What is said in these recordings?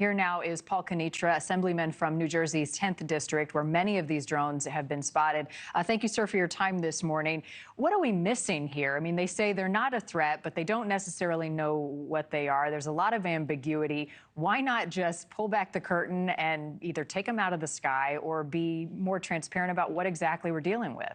Here now is Paul Kanitra, Assemblyman from New Jersey's 10th District, where many of these drones have been spotted. Thank you, sir, for your time this morning. What are we missing here? I mean, they say they're not a threat, but they don't necessarily know what they are. There's a lot of ambiguity. Why not just pull back the curtain and either take them out of the sky or be more transparent about what exactly we're dealing with?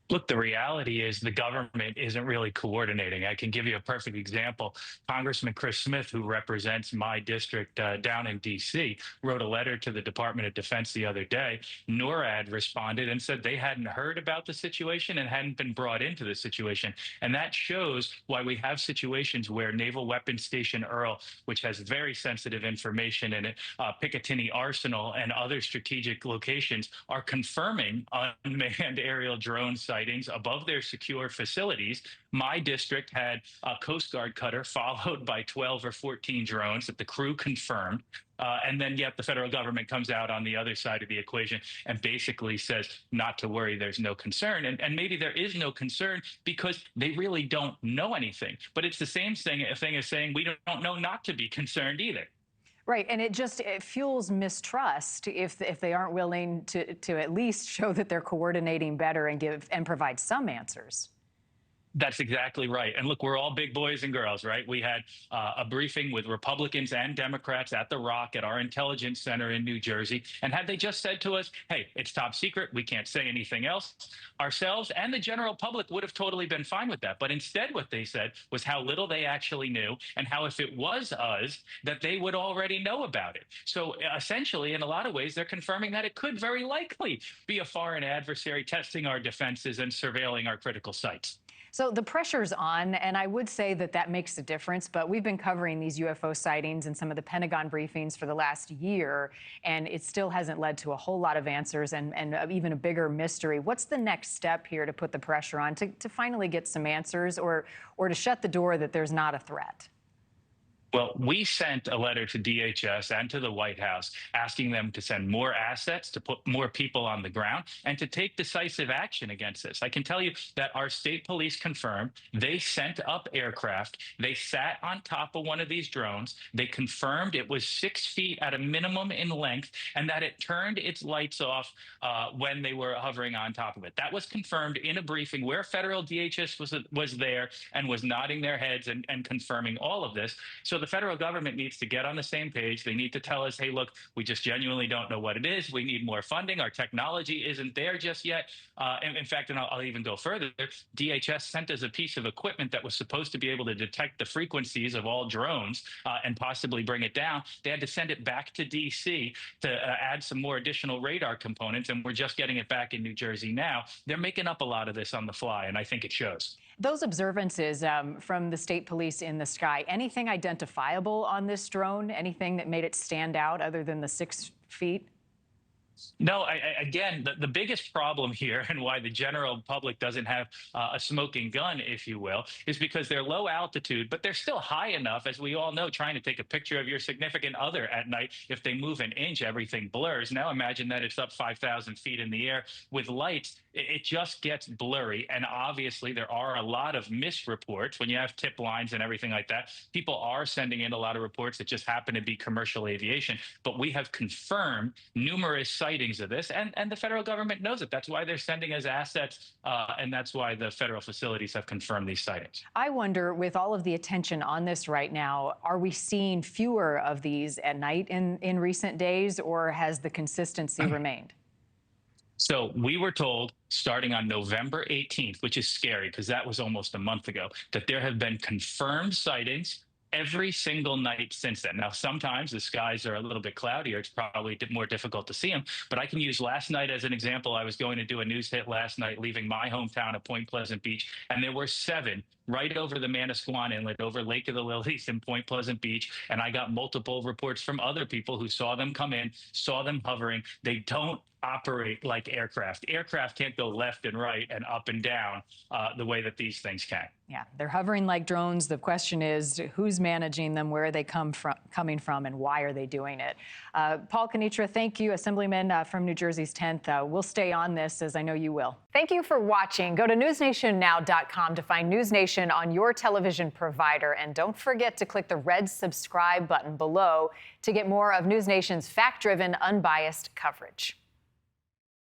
Look, the reality is the government isn't really coordinating. I can give you a perfect example. Congressman Chris Smith, who represents my district down in D.C., wrote a letter to the Department of Defense the other day. NORAD responded and said they hadn't heard about the situation and hadn't been brought into the situation. And that shows why we have situations where Naval Weapons Station Earl, which has very sensitive information in it, Picatinny Arsenal and other strategic locations are confirming unmanned aerial drone sightings above their secure facilities. My district had a Coast Guard cutter followed by 12 or 14 drones that the crew confirmed. And then yet the federal government comes out on the other side of the equation and basically says not to worry, there's no concern. And maybe there is no concern because they really don't know anything. But it's the same thing as saying we don't know not to be concerned either. Right, and it fuels mistrust if they aren't willing to at least show that they're coordinating better and provide some answers. That's exactly right. And look, we're all big boys and girls, right? We had a briefing with Republicans and Democrats at the Rock at our intelligence center in New Jersey. And had they just said to us, hey, it's top secret, we can't say anything else, ourselves and the general public would have totally been fine with that. But instead, what they said was how little they actually knew and how if it was us, that they would already know about it. So essentially, in a lot of ways, they're confirming that it could very likely be a foreign adversary testing our defenses and surveilling our critical sites. So the pressure's on, and I would say that makes a difference, but we've been covering these UFO sightings and some of the Pentagon briefings for the last year, and it still hasn't led to a whole lot of answers and even a bigger mystery. What's the next step here to put the pressure on to finally get some answers or to shut the door that there's not a threat? Well, we sent a letter to DHS and to the White House asking them to send more assets, to put more people on the ground, and to take decisive action against this. I can tell you that our state police confirmed they sent up aircraft. They sat on top of one of these drones. They confirmed it was 6 feet at a minimum in length and that it turned its lights off when they were hovering on top of it. That was confirmed in a briefing where federal DHS was there and was nodding their heads and confirming all of this. So the federal government needs to get on the same page. They need to tell us, hey, look, we just genuinely don't know what it is. We need more funding. Our technology isn't there just yet. In fact, and I'll even go further, DHS sent us a piece of equipment that was supposed to be able to detect the frequencies of all drones and possibly bring it down. They had to send it back to D.C. to add some more additional radar components, and we're just getting it back in New Jersey now. They're making up a lot of this on the fly, and I think it shows. Those observances from the state police in the sky, anything identifiable on this drone? Anything that made it stand out other than the 6 feet? No, again, the biggest problem here and why the general public doesn't have a smoking gun, if you will, is because they're low altitude, but they're still high enough, as we all know, trying to take a picture of your significant other at night. If they move an inch, everything blurs. Now imagine that it's up 5,000 feet in the air with lights. It just gets blurry. And obviously, there are a lot of misreports when you have tip lines and everything like that. People are sending in a lot of reports that just happen to be commercial aviation. But we have confirmed numerous sightings of this, and the federal government knows it. That's why they're sending us assets, and that's why the federal facilities have confirmed these sightings. I wonder, with all of the attention on this right now, are we seeing fewer of these at night in recent days, or has the consistency remained? So we were told starting on November 18th, which is scary because that was almost a month ago, that there have been confirmed sightings every single night since then. Now, sometimes the skies are a little bit cloudier. It's probably more difficult to see them. But I can use last night as an example. I was going to do a news hit last night, leaving my hometown of Point Pleasant Beach, and there were 7 right over the Manasquan Inlet, over Lake of the Lilies in Point Pleasant Beach. And I got multiple reports from other people who saw them come in, saw them hovering. They don't operate like aircraft. Aircraft can't go left and right and up and down the way that these things can. Yeah, they're hovering like drones. The question is, who's managing them? Where are they coming from, and why are they doing it? Paul Kanitra, thank you, Assemblyman from New Jersey's 10th. We'll stay on this, as I know you will. Thank you for watching. Go to newsnationnow.com to find NewsNation on your television provider. And don't forget to click the red subscribe button below to get more of NewsNation's fact-driven, unbiased coverage.